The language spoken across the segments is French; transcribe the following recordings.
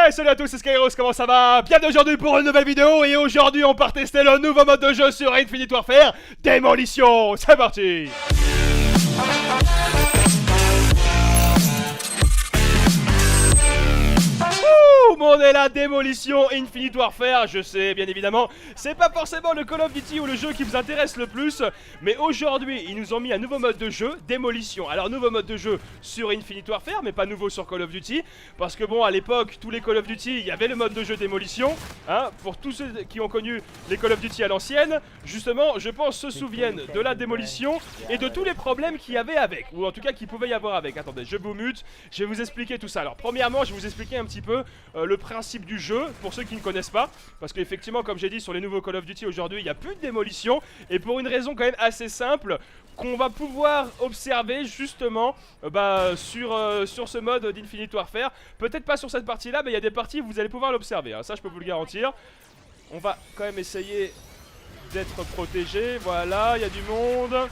Hey, salut à tous, c'est Skyros, comment ça va? Bienvenue aujourd'hui pour une nouvelle vidéo, et aujourd'hui on part tester le nouveau mode de jeu sur Infinite Warfare, Démolition. C'est parti! On est la Démolition Infinite Warfare. Je sais, bien évidemment, c'est pas forcément le Call of Duty ou le jeu qui vous intéresse le plus, mais aujourd'hui ils nous ont mis un nouveau mode de jeu, Démolition. Alors nouveau mode de jeu sur Infinite Warfare, mais pas nouveau sur Call of Duty, parce que bon, à l'époque, tous les Call of Duty, il y avait le mode de jeu Démolition, hein. Pour tous ceux qui ont connu les Call of Duty à l'ancienne, justement, je pense, se souviennent de la Démolition et de tous les problèmes qu'il y avait avec, ou en tout cas qu'il pouvait y avoir avec. Attendez, je vous mute, je vais vous expliquer tout ça. Alors premièrement, je vais vous expliquer un petit peu le principe du jeu, pour ceux qui ne connaissent pas, parce qu'effectivement, comme j'ai dit, sur les nouveaux Call of Duty aujourd'hui, il n'y a plus de démolition, et pour une raison quand même assez simple, qu'on va pouvoir observer justement sur ce mode d'Infinite Warfare. Peut-être pas sur cette partie-là, mais il y a des parties où vous allez pouvoir l'observer, hein. Ça je peux vous le garantir. On va quand même essayer d'être protégé, voilà, il y a du monde.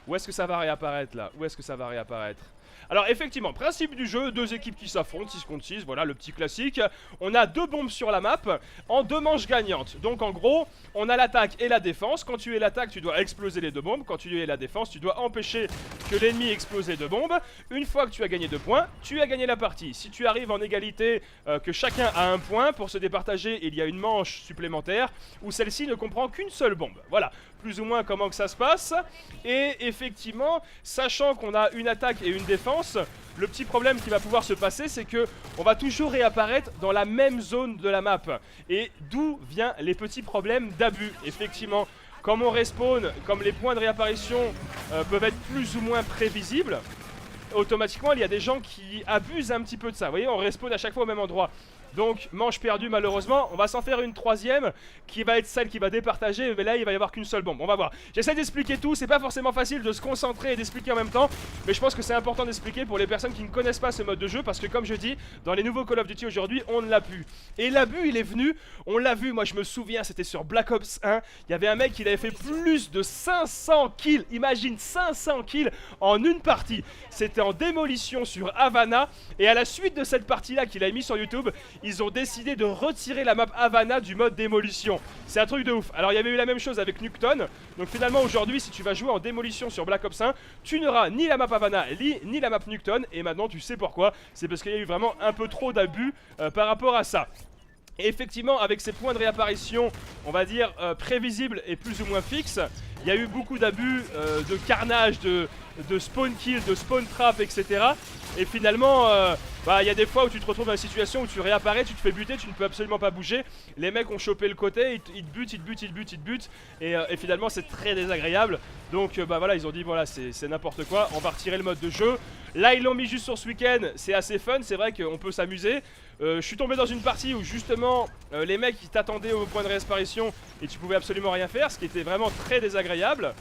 Où est-ce que ça va réapparaître là? Où est-ce que ça va réapparaître? Alors effectivement, principe du jeu, deux équipes qui s'affrontent, 6 contre 6, voilà le petit classique. On a deux bombes sur la map en deux manches gagnantes. Donc en gros, on a l'attaque et la défense. Quand tu es l'attaque, tu dois exploser les deux bombes. Quand tu es la défense, tu dois empêcher que l'ennemi explose les deux bombes. Une fois que tu as gagné 2 points, tu as gagné la partie. Si tu arrives en égalité, que chacun a un point, pour se départager, il y a une manche supplémentaire où celle-ci ne comprend qu'une seule bombe. Voilà, plus ou moins comment que ça se passe. Et effectivement, sachant qu'on a une attaque et une défense, le petit problème qui va pouvoir se passer, c'est que on va toujours réapparaître dans la même zone de la map. Et d'où viennent les petits problèmes d'abus. Effectivement, comme on respawn, comme les points de réapparition peuvent être plus ou moins prévisibles, automatiquement il y a des gens qui abusent un petit peu de ça. Vous voyez, on respawn à chaque fois au même endroit. Donc manche perdue malheureusement. On va s'en faire une troisième qui va être celle qui va départager, mais là il va y avoir qu'une seule bombe. On va voir. J'essaie d'expliquer tout, c'est pas forcément facile de se concentrer et d'expliquer en même temps, mais je pense que c'est important d'expliquer pour les personnes qui ne connaissent pas ce mode de jeu, parce que comme je dis, dans les nouveaux Call of Duty aujourd'hui, on ne l'a plus. Et l'abus il est venu, on l'a vu, moi je me souviens, c'était sur Black Ops 1, il y avait un mec qui avait fait plus de 500 kills, imagine 500 kills en une partie. C'était en démolition sur Havana, et à la suite de cette partie là qu'il a mis sur YouTube, ils ont décidé de retirer la map Havana du mode démolition. C'est un truc de ouf. Alors il y avait eu la même chose avec Nuketown. Donc finalement aujourd'hui, si tu vas jouer en démolition sur Black Ops 1, tu n'auras ni la map Havana ni la map Nuketown. Et maintenant tu sais pourquoi. C'est parce qu'il y a eu vraiment un peu trop d'abus par rapport à ça. Et effectivement, avec ces points de réapparition, on va dire prévisibles et plus ou moins fixes, il y a eu beaucoup d'abus, de carnage, de spawn kill, de spawn trap, etc. Et finalement, il y a des fois où tu te retrouves dans une situation où tu réapparais, tu te fais buter, tu ne peux absolument pas bouger. Les mecs ont chopé le côté, ils te butent, ils te butent, ils te butent, ils te butent. Et finalement, c'est très désagréable. Donc voilà, ils ont dit voilà, c'est n'importe quoi, on va retirer le mode de jeu. Là, ils l'ont mis juste sur ce week-end, c'est assez fun, c'est vrai qu'on peut s'amuser. Je suis tombé dans une partie où justement les mecs ils t'attendaient au point de réapparition et tu pouvais absolument rien faire, ce qui était vraiment très désagréable.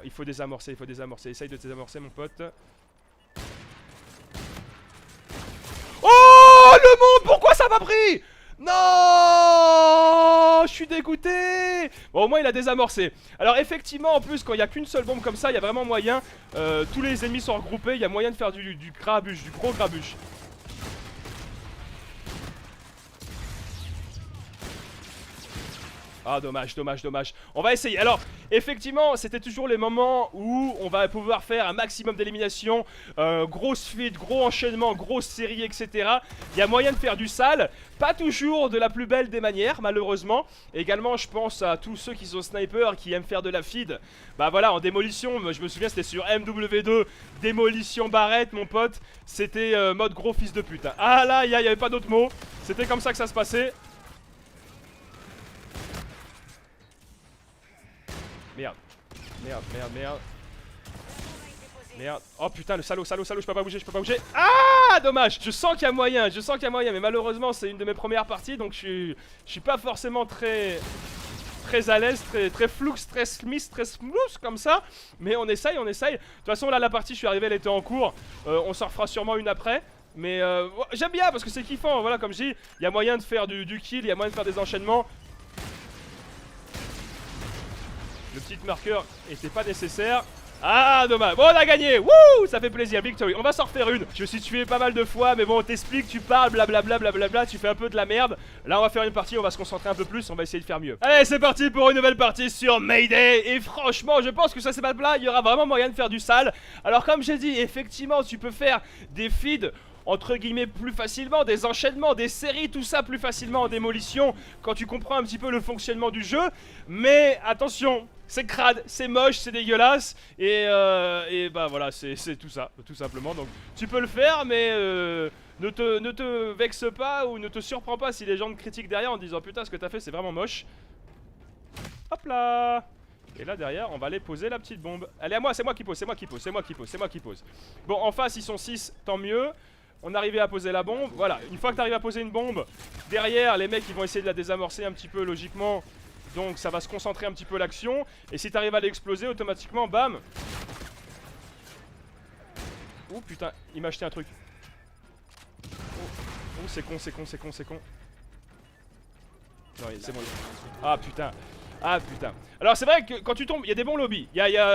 Il faut désamorcer, essaye de désamorcer mon pote. Oh le monde, pourquoi ça m'a pris? Non, je suis dégoûté. Bon, au moins il a désamorcé. Alors effectivement, en plus quand il n'y a qu'une seule bombe comme ça, il y a vraiment moyen, tous les ennemis sont regroupés, il y a moyen de faire du grabuge, du gros grabuge. Ah dommage, dommage, dommage. On va essayer. Alors effectivement c'était toujours les moments où on va pouvoir faire un maximum d'élimination, grosse feed, gros enchaînement, grosse série, etc. Il y a moyen de faire du sale, pas toujours de la plus belle des manières malheureusement. Également je pense à tous ceux qui sont snipers, qui aiment faire de la feed. Bah voilà, en démolition, je me souviens c'était sur MW2, démolition barrette mon pote. C'était mode gros fils de pute, hein. Ah là, il n'y avait pas d'autre mot, c'était comme ça que ça se passait. Merde, merde, merde, merde. Merde. Oh putain, le salaud, salaud, salaud, je peux pas bouger, je peux pas bouger. Ah, dommage. Je sens qu'il y a moyen, mais malheureusement c'est une de mes premières parties, donc je suis pas forcément très à l'aise, très flux, très smith, très smooth comme ça. Mais on essaye, on essaye. De toute façon là la partie, je suis arrivé, elle était en cours. On s'en refera sûrement une après. Mais j'aime bien parce que c'est kiffant, voilà, comme je dis, il y a moyen de faire du kill, il y a moyen de faire des enchaînements. Le petit marqueur était pas nécessaire. Ah, dommage. Bon, on a gagné. Wouh, ça fait plaisir. Victory. On va s'en refaire une. Je me suis tué pas mal de fois, mais bon, on t'explique, tu parles, blablabla, blablabla, tu fais un peu de la merde. Là, on va faire une partie, on va se concentrer un peu plus, on va essayer de faire mieux. Allez, c'est parti pour une nouvelle partie sur Mayday. Et franchement, je pense que ça, c'est pas de là. Il y aura vraiment moyen de faire du sale. Alors, comme j'ai dit, effectivement, tu peux faire des feeds entre guillemets plus facilement, des enchaînements, des séries, tout ça plus facilement en démolition quand tu comprends un petit peu le fonctionnement du jeu. Mais attention, c'est crade, c'est moche, c'est dégueulasse et bah voilà, c'est tout ça, tout simplement. Donc tu peux le faire, mais ne te vexe pas ou ne te surprends pas si les gens te critiquent derrière en disant putain ce que t'as fait c'est vraiment moche. Hop là. Et là derrière on va aller poser la petite bombe. Elle est à moi, c'est moi qui pose, c'est moi qui pose, c'est moi qui pose, c'est moi qui pose. Bon, en face ils sont 6, tant mieux. On arrivait à poser la bombe, voilà, une fois que tu arrives à poser une bombe, derrière les mecs ils vont essayer de la désamorcer un petit peu logiquement. Donc ça va se concentrer un petit peu l'action. Et si tu arrives à l'exploser automatiquement, bam. Oh putain, il m'a acheté un truc. Oh c'est con, c'est con, c'est con, c'est con. Non c'est bon. Ah putain. Ah putain. Alors c'est vrai que quand tu tombes, il y a des bons lobbies.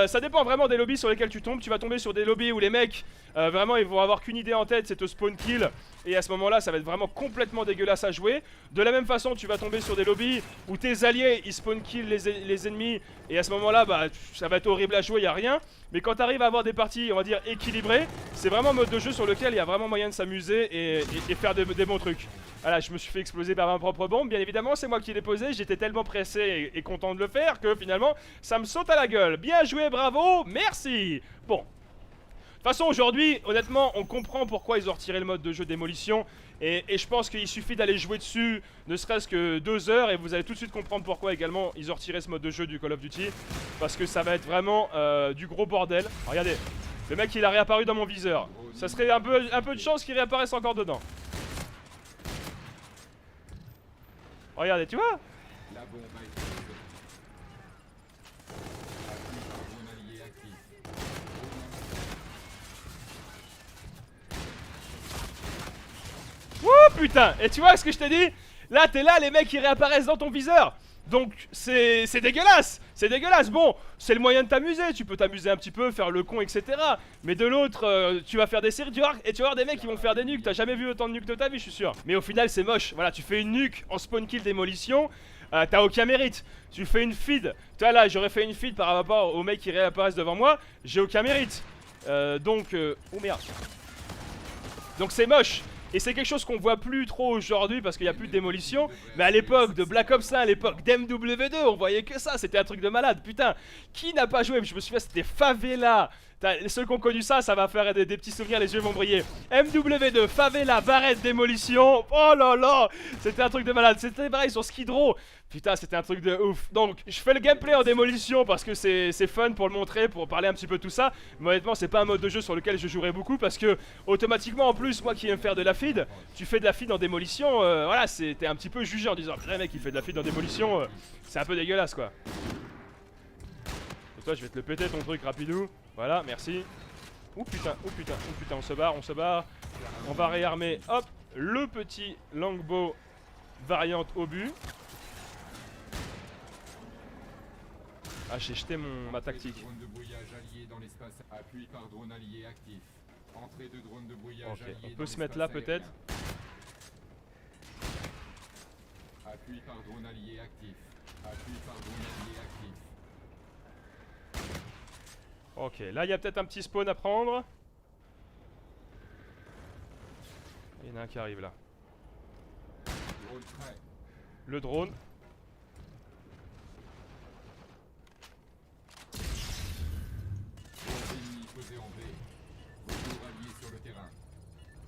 Ça dépend vraiment des lobbies sur lesquels tu tombes. Tu vas tomber sur des lobbies où les mecs, vraiment ils vont avoir qu'une idée en tête, c'est te spawn kill. Et à ce moment là ça va être vraiment complètement dégueulasse à jouer. De la même façon tu vas tomber sur des lobbies où tes alliés ils spawn kill les ennemis. Et à ce moment là bah, ça va être horrible à jouer, il n'y a rien. Mais quand tu arrives à avoir des parties on va dire équilibrées, c'est vraiment un mode de jeu sur lequel il y a vraiment moyen de s'amuser et faire des bons trucs. Voilà, je me suis fait exploser par ma propre bombe, bien évidemment c'est moi qui l'ai posé, j'étais tellement pressé et content de le faire que finalement ça me saute à la gueule. Bien joué, bravo, merci. Bon, de toute façon aujourd'hui, honnêtement, on comprend pourquoi ils ont retiré le mode de jeu démolition. Et je pense qu'il suffit d'aller jouer dessus, ne serait-ce que 2 heures, et vous allez tout de suite comprendre pourquoi également ils ont retiré ce mode de jeu du Call of Duty. Parce que ça va être vraiment du gros bordel. Regardez, le mec il a réapparu dans mon viseur. Ça serait un peu de chance qu'il réapparaisse encore dedans. Regardez, tu vois? La bombe a été posée. Appui par drone allié actif. Wouh putain! Et tu vois ce que je t'ai dit? Là t'es là, les mecs ils réapparaissent dans ton viseur. Donc c'est dégueulasse. C'est dégueulasse. Bon, c'est le moyen de t'amuser. Tu peux t'amuser un petit peu, faire le con, etc. Mais de l'autre, tu vas faire des séries, tu vas voir des mecs qui vont faire des nukes. T'as jamais vu autant de nukes de ta vie, je suis sûr. Mais au final c'est moche. Voilà, tu fais une nuke en spawn kill démolition, t'as aucun mérite. Tu fais une feed. Tu vois là, j'aurais fait une feed par rapport aux mecs qui réapparaissent devant moi. J'ai aucun mérite. Oh merde. Donc c'est moche. Et c'est quelque chose qu'on voit plus trop aujourd'hui parce qu'il n'y a plus de démolition. Mais à l'époque de Black Ops 1, à l'époque d'MW2, on voyait que ça, c'était un truc de malade. Putain, qui n'a pas joué? Je me souviens, c'était Favela. Ceux qui ont connu ça, ça va faire des petits souvenirs, les yeux vont briller. MW2, Favela, Barrette, démolition. Oh là là, c'était un truc de malade. C'était pareil sur Skid Row. Putain, c'était un truc de ouf. Donc, je fais le gameplay en démolition parce que c'est fun pour le montrer, pour parler un petit peu de tout ça. Mais honnêtement, c'est pas un mode de jeu sur lequel je jouerai beaucoup parce que, automatiquement, en plus, moi qui aime faire de la feed, tu fais de la feed en démolition, voilà, t'es un petit peu jugé en disant, putain, mec, il fait de la feed en démolition, c'est un peu dégueulasse quoi. Et toi, je vais te le péter ton truc rapidou. Voilà, merci. Oh putain, oh putain, oh putain, on se barre, on se barre. On va réarmer, hop, le petit longbow variante obus. Ah, j'ai jeté ma tactique. Drone de brouillage allié dans l'espace. Appui par drone allié actif. Entrée de drone de brouillage allié. On peut se mettre là peut-être. Appui par drone allié actif. Appui par drone allié actif. Ok, là il y a peut-être un petit spawn à prendre. Il y en a un qui arrive là. Drone prêt. Le drone. Ennemi posé en B. Retour allié sur le terrain.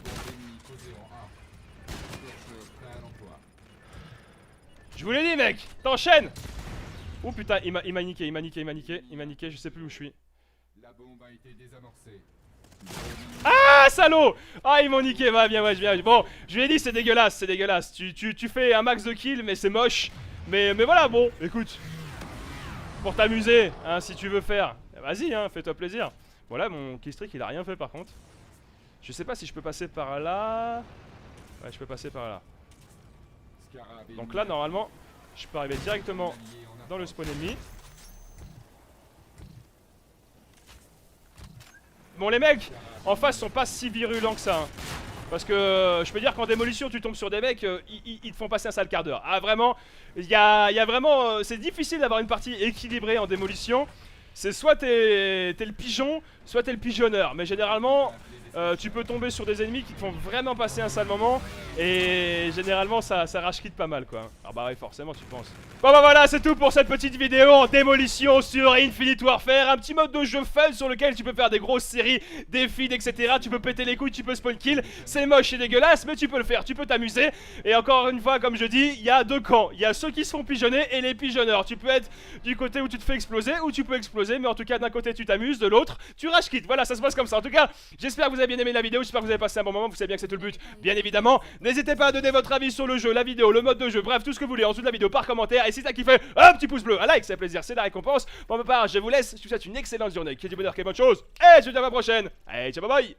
Ennemi posé en A. Chercheur prêt à l'emploi. Je vous l'ai dit mec, t'enchaînes. Oh putain, il m'a niqué, il m'a niqué, je sais plus où je suis. La bombe a été désamorcée. Ah salaud. Ah ils m'ont niqué, va bien, ouais, bien. Bon, je lui ai dit c'est dégueulasse, c'est dégueulasse. Tu fais un max de kills mais c'est moche. Mais voilà, bon, écoute. Pour t'amuser, hein, si tu veux faire, vas-y, hein, fais-toi plaisir. Voilà, mon killstreak il a rien fait par contre. Je sais pas si je peux passer par là. Ouais, je peux passer par là. Donc là, normalement, je peux arriver directement dans le spawn ennemi. Bon, les mecs en face sont pas si virulents que ça, hein. Parce que je peux dire qu'en démolition tu tombes sur des mecs, ils te font passer un sale quart d'heure. Ah vraiment, il y a vraiment, c'est difficile d'avoir une partie équilibrée en démolition. C'est soit t'es le pigeon, soit t'es le pigeonneur. Mais généralement, tu peux tomber sur des ennemis qui te font vraiment passer un sale moment. Et généralement ça rage quitte pas mal quoi. Ah bah ouais, forcément tu penses. Bon bah voilà, c'est tout pour cette petite vidéo en démolition sur Infinite Warfare. Un petit mode de jeu fun sur lequel tu peux faire des grosses séries, des feeds, etc. Tu peux péter les couilles, tu peux spawn kill. C'est moche et dégueulasse, mais tu peux le faire, tu peux t'amuser. Et encore une fois, comme je dis, il y a deux camps. Il y a ceux qui se font pigeonner et les pigeonneurs. Tu peux être du côté où tu te fais exploser ou tu peux exploser. Mais en tout cas, d'un côté tu t'amuses, de l'autre tu rage quitte. Voilà, ça se passe comme ça. En tout cas, j'espère que vous avez bien aimé la vidéo. J'espère que vous avez passé un bon moment. Vous savez bien que c'est tout le but, bien évidemment. N'hésitez pas à donner votre avis sur le jeu, la vidéo, le mode de jeu, bref, tout ce que vous voulez en dessous de la vidéo par commentaire. Et si t'as kiffé, un petit pouce bleu, un like, c'est un plaisir, c'est la récompense. Pour ma part, je vous laisse. Je vous souhaite une excellente journée, qu'il y ait du bonheur, qu'il y ait bonne chose. Et je vous dis à la prochaine. Allez, ciao, bye bye.